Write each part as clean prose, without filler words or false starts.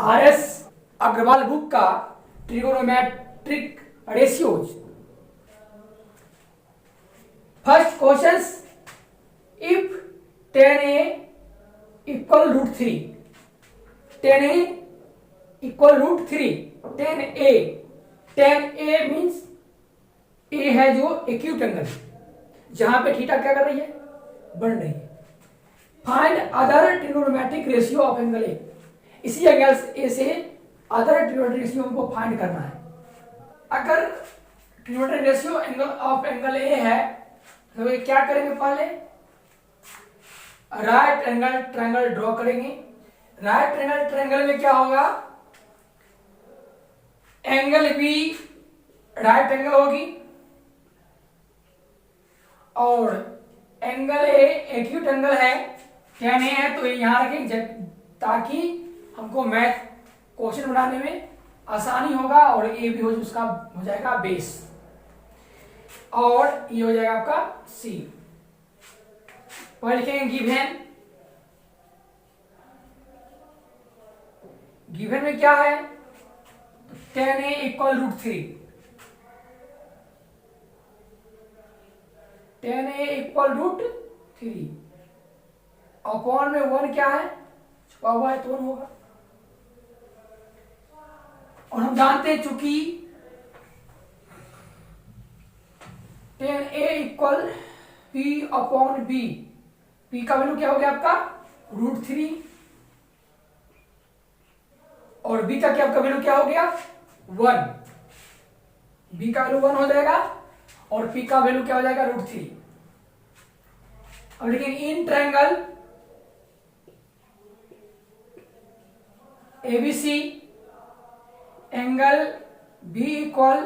RS. Agarwal book का trigonometric ratios. First question, if 10a equal root 3, 10a equal root 3, 10a, 10a means A है जो acute angle, जहां पे theta क्या कर रही है, बढ़ रही है। Find other trigonometric ratio of angle A, इसी एंगल ए से अदर ट्रिगोनोमेट्रिक रेशियो हमको फाइंड करना है। अगर trigonometric ratio angle of angle A है तो ये क्या करेंगे, पहले राइट एंगल ट्रायंगल ड्रॉ करेंगे। राइट एंगल ट्रायंगल में क्या होगा, एंगल बी राइट एंगल होगी और एंगल ए एक्यूट एंगल है, tan a है, तो ये यहां रखेंगे ताकि हमको मैथ क्वेश्चन बनाने में आसानी होगा और ए भी उसका हो जाएगा बेस और ये हो जाएगा आपका सी। पहले लिखेंगे गिवन, गिवन में क्या है, tan a equal root 3, tan a equal root 3 upon में 1 क्या है, छुपा हुआ है तो 1 होगा। और हम जानते हैं चूंकि tan a equal p upon b, p का वैल्यू क्या हो गया आपका रूट 3 और b का वैल्यू क्या हो गया 1, b का वैल्यू 1 हो जाएगा और p का वैल्यू क्या हो जाएगा रूट 3। अब लेकिन in triangle ABC angle B equal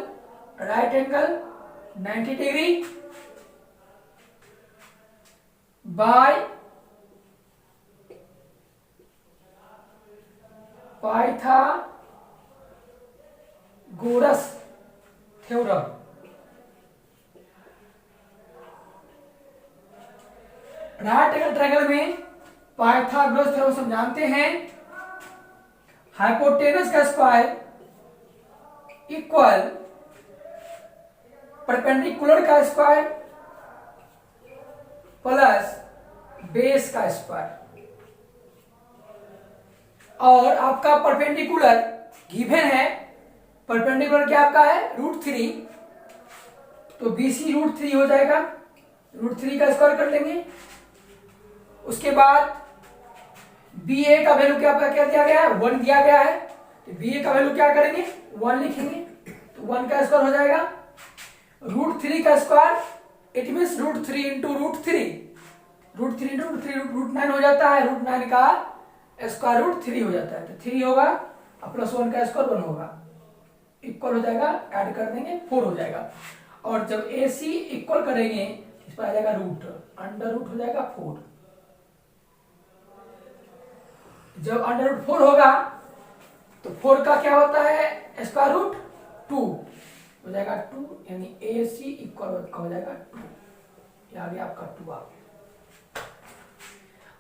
right angle 90 degree by Pythagoras theorem. Right angle triangle में पाइथागोरस थ्योरम हम जानते हैं, हाइपोटेनस का स्क्वायर इक्वल परपेंडिकुलर का स्क्वायर प्लस बेस का स्क्वायर। और आपका परपेंडिकुलर गिवन है, परपेंडिकुलर क्या आपका है रूट 3, तो BC रूट 3 हो जाएगा, रूट 3 का स्क्वायर कर लेंगे। उसके बाद BA का वैल्यू क्या आपका क्या दिया गया है 1 दिया गया है, तो BA का वैल्यू क्या करेंगे 1 लिखेंगे, तो 1 का स्क्वायर हो जाएगा। रूट 3 का square it means root 3 into root 3, root 3 into root 3 root 9 हो जाता है, रूट 9 का स्क्वायर रूट 3 हो जाता है, तो 3 होगा और प्लस 1 का स्क्वायर 1 होगा, इक्वल हो जाएगा, ऐड कर देंगे 4 हो जाएगा। और जब AC इक्वल करेंगे इस पर आ जाएगा रूट, अंडर रूट हो जाएगा 4। जब अंडर रूट 4 होगा तो 4 का क्या होता है स्क्वायर रूट 2 हो जाएगा 2, यानी AC इक्वल हो जाएगा 2, ये आ गया आपका 2 आ गया।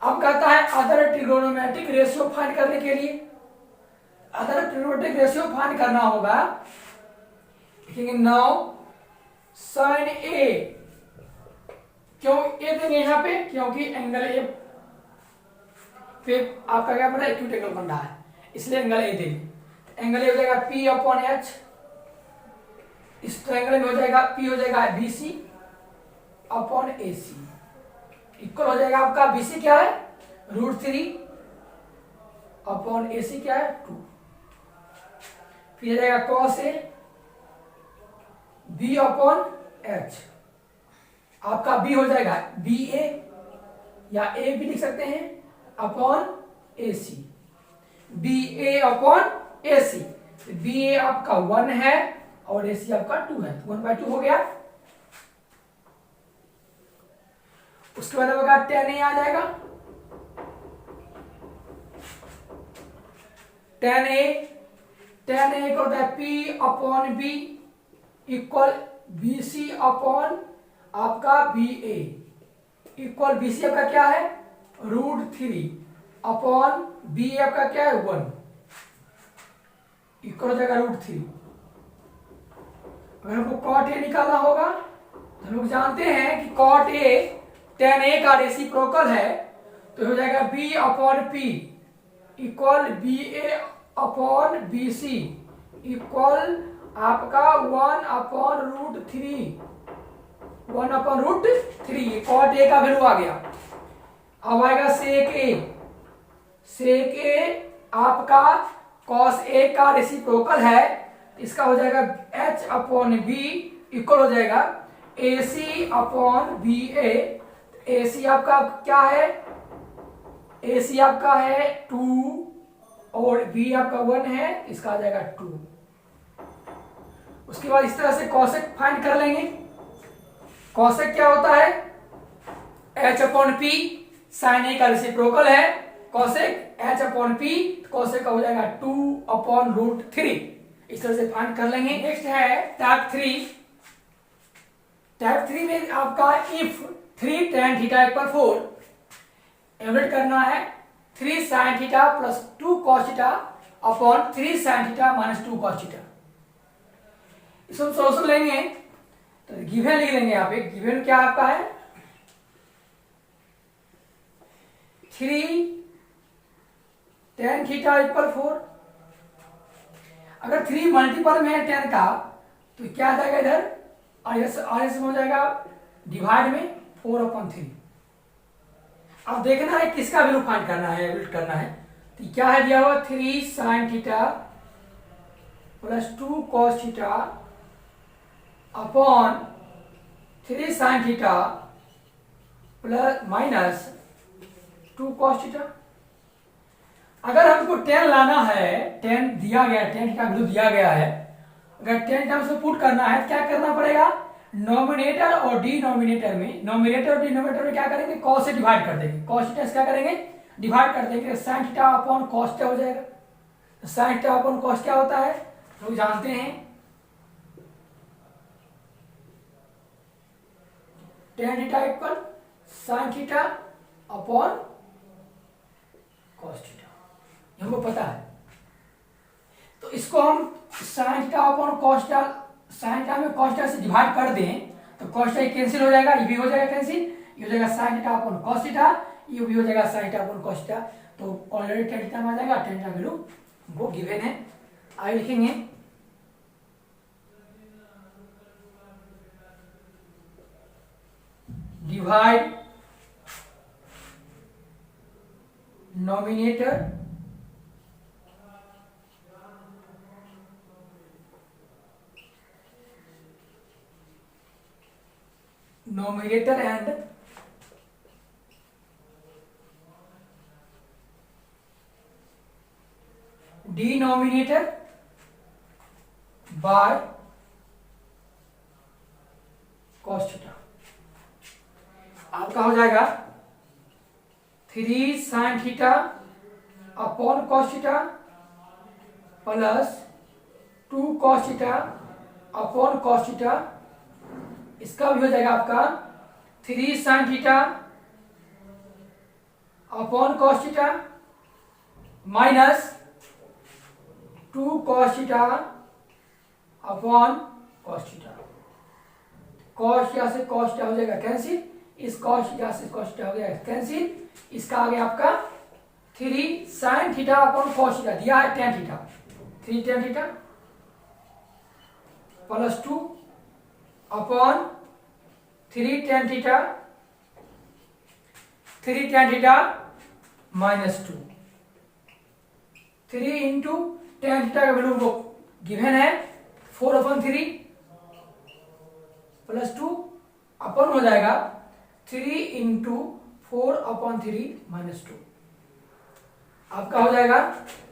अब कहता है अदर ट्रिगोनोमेट्रिक रेशियो फाइंड करने के लिए, अदर ट्रिगोनोमेट्रिक रेशियो फाइंड करना होगा, लिखेंगे नाउ sin A, क्यों ए देंगे यहां पे, क्योंकि एंगल ए पे आपका क्या बन रहा है एक्यूट एंगल बन रहा है, इसलिए एंगल ए देंगे। एंगल ए हो जाएगा P अपॉन H, इस ट्रायंगल में हो जाएगा P हो जाएगा BC अपॉन AC, इक्वल हो जाएगा आपका BC क्या है रूट 3 अपॉन AC क्या है 2, फिर हो जाएगा cos A B upon H, आपका B हो जाएगा BA या A भी लिख सकते हैं upon AC, BA upon AC, BA आपका 1 है और AC आपका 2 है, 1/2 हो गया। उसके बाद आपका tan A आ जाएगा, tan A क्या होता है P upon B equal BC upon आपका BA, इक्वल BC आपका क्या है रूट 3 अपॉन BA आपका क्या है 1, इक्वल हो जाएगा √3। अगर हमको कॉट ए निकालना होगा तो हम लोग जानते हैं कि कॉट ए tan a का रेसिप्रोकल है, तो हो जाएगा b/p इक्वल BA/BC इक्वल आपका 1/√3 कॉट ए का वैल्यू आ गया। अब आएगा सेक ए आपका कॉस ए का रेसिप्रोकल है, इसका हो जाएगा H/B इक्वल हो जाएगा AC/BA। AC आपका क्या है, AC आपका है 2 और B आपका 1 है, इसका आ जाएगा 2। उसके बाद इस तरह से कॉसेक फाइंड कर लेंगे। कॉसेक क्या होता है, H/P साइन ए का रेसिप्रोकल है कॉसेक H/P, कॉसेक का हो जाएगा 2/√3। इस तरह से फाइंड कर लेंगे। नेक्स्ट है टाइप 3। टाइप 3 में आपका if 3 tan theta equal 4 Everett करना है 3 sin theta plus 2 cos theta upon 3 sin theta minus 2 cos theta. इसको हम सोल्यूशन लेंगे तो गिवन लिख लेंगे। यहाँ पे गिवन क्या आपका है 3 tan थीटा इक्वल 4। अगर 3 मल्टीपल में है tan का तो क्या आ जाएगा इधर RS में हो जाएगा डिवाइड में 4/3। अब देखना है किसका वैल्यू फाइंड करना है, एवरेट करना है। तो क्या है दिया हुआ 3 sin theta plus 2 cos theta upon 3 sin theta plus minus 2 cos theta. अगर हमको tan लाना है, tan दिया गया, tan का वैल्यू दिया गया है, अगर 10 टर्म्स में पुट करना है क्या करना पड़ेगा, नोमिनेटर और डिनोमिनेटर में क्या करेंगे, cos से डिवाइड कर देंगे। cos थीटा क्या करेंगे, डिवाइड कर देंगे। sin theta upon cos theta हो जाएगा। sin थीटा अपॉन cos क्या होता है लोग जानते हैं, tan theta equal sin theta upon cos theta, हमको पता है। तो इसको हम sin theta upon cos theta, sin theta में cos थीटा से डिवाइड कर दें तो cos थीटा कैंसिल हो जाएगा, ये भी हो जाएगा कैंसिल, ये हो जाएगा sin theta upon cos theta, ये भी हो जाएगा sin theta upon cos theta. तो ऑलरेडी tan थीटा में आ जाएगा, tan थीटा वैल्यू वो गिवन है। आगे लिखेंगे divide nominator and denominator by cos theta. आपका हो जाएगा 3 sin theta upon cos theta plus 2 cos theta upon cos theta. इसका भी हो जाएगा आपका 3 sin theta upon cos theta minus 2 cos theta upon cos theta. cos theta से cos theta हो जाएगा कैंसिल, इस cos थीटा से cos थीटा हो गया कैंसिल। इसका आ गया आपका 3 sin theta upon cos theta, दिया है tan theta, 3 tan theta plus 2 upon 3 tan theta, 3 tan theta minus 2, 3 into tan theta का वैल्यू को गिवन है 4/3 प्लस 2 अपन हो जाएगा 3 इंटू 4/3 माइनस 2। आपका हो जाएगा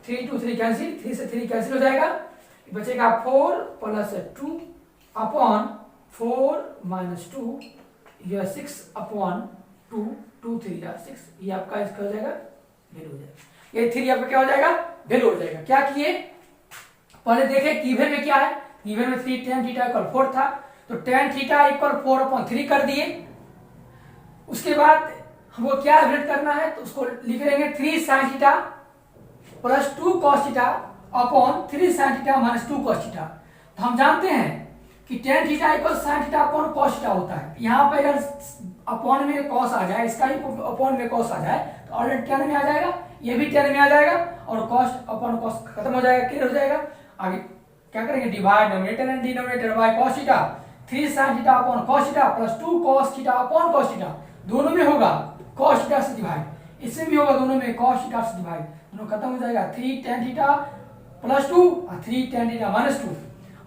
3 2 3 कैंसिल, 3 से 3 कैंसिल हो जाएगा, बचेगा 4 प्लस 2 अपॉन 4 माइनस 2, यह 6/2, 2 3 या 6, ये आपका इसका हो जाएगा वैल्यू हो जाएगा। ये 3 आपका क्या हो जाएगा वैल्यू हो जाएगा। क्या किए पहले देखे गिवन में क्या है, गिवन में 3 tan थीटा इक्वल 4 था, तो tan थीटा इक्वल 4/3 कर दिए। उसके बाद हमको क्या एवरेट करना है तो उसको लिख लेंगे 3 sin theta plus 2 cos theta upon 3 sin theta minus 2 cos theta. तो हम जानते हैं कि tan theta equal sin theta upon cos theta होता है। यहाँ पे अगर अपॉन में cos आ जाए, इसका ही अपॉन में cos आ जाए तो ऑलरेडी tan में आ जाएगा, ये भी tan में आ जाएगा और cos अपॉन cos खत्म हो जाएगा, क्लियर हो जाएगा। आगे क्या करेंगे, divide nominator and denominator by cos theta, 3 sin theta upon cos theta plus 2 cos theta upon cos theta, दोनों में होगा cos थीटा से डिवाइड, इसमें भी होगा दोनों में cos थीटा से डिवाइड, दोनों खत्म हो जाएगा। 3 tan थीटा प्लस 2 और 3 tan थीटा माइनस 2।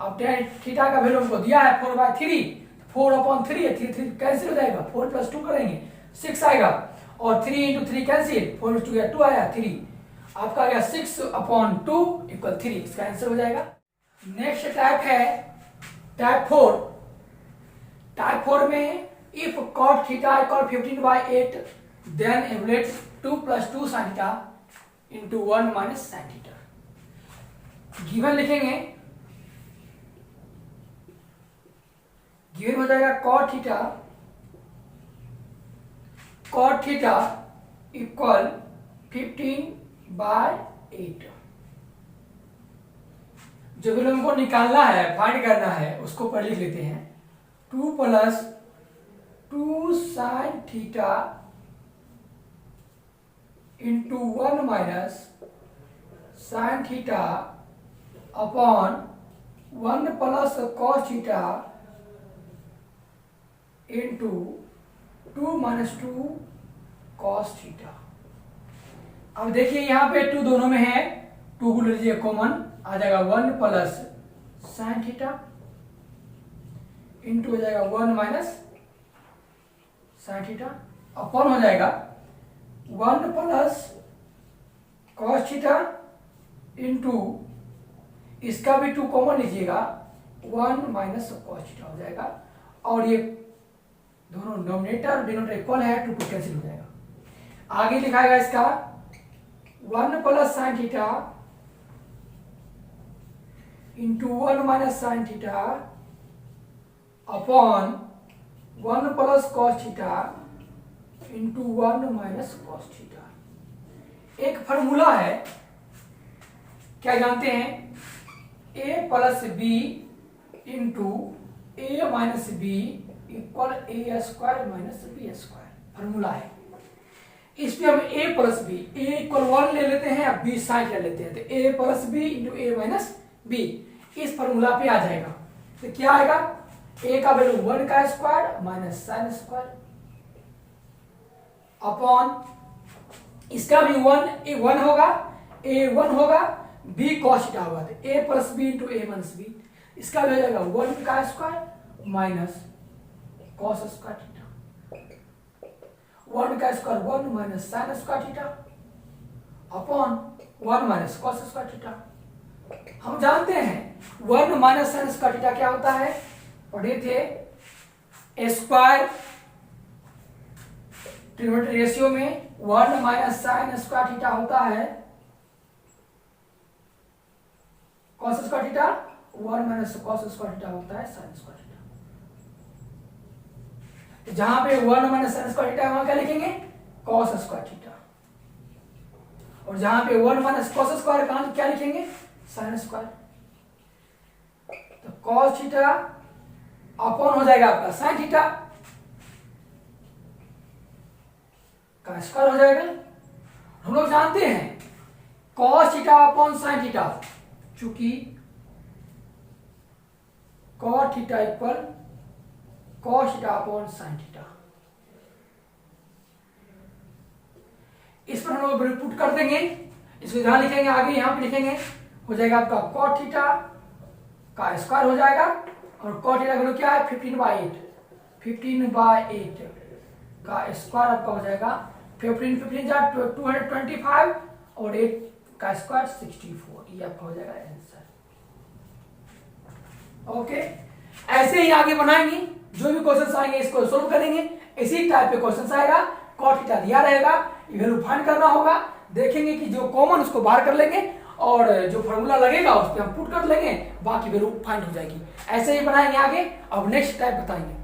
अब tan थीटा का वैल्यू हमको दिया है 4/3, 4/3 है, 3 कैंसिल हो जाएगा, 4 + 2 करेंगे 6 आएगा और 3 × 3 कैंसिल, 4 × 2 गया 2 आया 3, आपका आ गया 6/2 = 3, इसका आंसर हो जाएगा। नेक्स्ट टाइप है टाइप 4। टाइप 4 में if cot theta = 15/8 then evaluate 2 + 2 sin theta into 1 - sin theta. Given लिखेंगे, गिवन हो जाएगा cot थीटा = 15/8। जो भी हमको निकालना है, फाइंड करना है, उसको पर लिख लेते हैं 2 + 2 sin theta into 1 - sin theta upon 1 + cos theta into 2 - 2 cos theta. अब देखिए यहाँ पे 2 दोनों में है, 2 को लीजिए कॉमन, आ जाएगा 1 + sin थीटा इंटू हो जाएगा 1 - sin थीटा अपॉन हो जाएगा 1 + cos थीटा इंटू इसका भी 2 कॉमन लीजिएगा 1 - cos थीटा हो जाएगा। और ये दोनों डिनोमिनेटर और डिनोमिनेटर इक्वल है, 2 2 कैंसिल हो जाएगा। आगे लिखाएगा इसका 1 + sin theta into 1 - sin theta upon 1 + cos theta into 1 - cos theta. एक फॉर्मूला है, क्या जानते हैं, a + b into a - b = a² - b²। Formula है, इस पे हम a + b, a = 1 ले लेते हैं, b साइड ले लेते हैं, तो a + b into a - b इस फॉर्मूला पे आ जाएगा। तो क्या आएगा, a का वैल्यू 1 का square minus sin square upon इसका भी 1 होगा, a 1 होगा, b cos थीटा होगा, तो a + b into a - b, इसका भी हो जाएगा 1 का square minus cos square theta, 1 का square 1 minus sin square theta upon 1 minus cos square theta. हम जानते हैं 1 माइनस sin स्क्वायर थीटा क्या होता है, पढ़े थे स्क्वायर ट्रिग्नोमेट्री रेशियो में 1 माइनस sin स्क्वायर थीटा होता है cos square theta, 1 minus cos square theta होता है sin स्क्वायर थीटा। जहां पे 1 माइनस sin स्क्वायर थीटा वहां क्या लिखेंगे, cos स्क्वायर थीटा, और जहां पे 1 माइनस cos स्क्वायर कहां क्या लिखेंगे, sin स्क्वायर। तो cos थीटा अपॉन हो जाएगा आपका sin थीटा का स्क्वायर हो जाएगा। हम लोग जानते हैं cos theta upon sin theta, चूंकि cot theta equal cos theta upon sin theta, इस पर हम लोग पुट कर देंगे, इसको इधर लिखेंगे, आगे यहां पे लिखेंगे, हो जाएगा आपका cot थीटा का स्क्वायर हो जाएगा, और cot थीटा का वैल्यू क्या है 15/8, 15/8 का स्क्वायर आपका हो जाएगा 15 जा 225 और 8 का स्क्वायर 64, ये आपका हो जाएगा आंसर। ओके, ऐसे ही आगे बनाएंगे, जो भी क्वेश्चंस आएंगे इसको सोल्व करेंगे, इसी टाइप के क्वेश्चंस आएगा, cot थीटा दिया रहेगा, ये वैल्यू फाइंड करना होगा, देखेंगे कि जो कॉमन उसको बाहर कर लेंगे और जो फॉर्मूला लगेगा उस पर हम पुट कर लेंगे, बाकी वैल्यू फाइंड हो जाएगी। ऐसे ही बनाएंगे आगे। अब नेक्स्ट टाइप बताएंगे।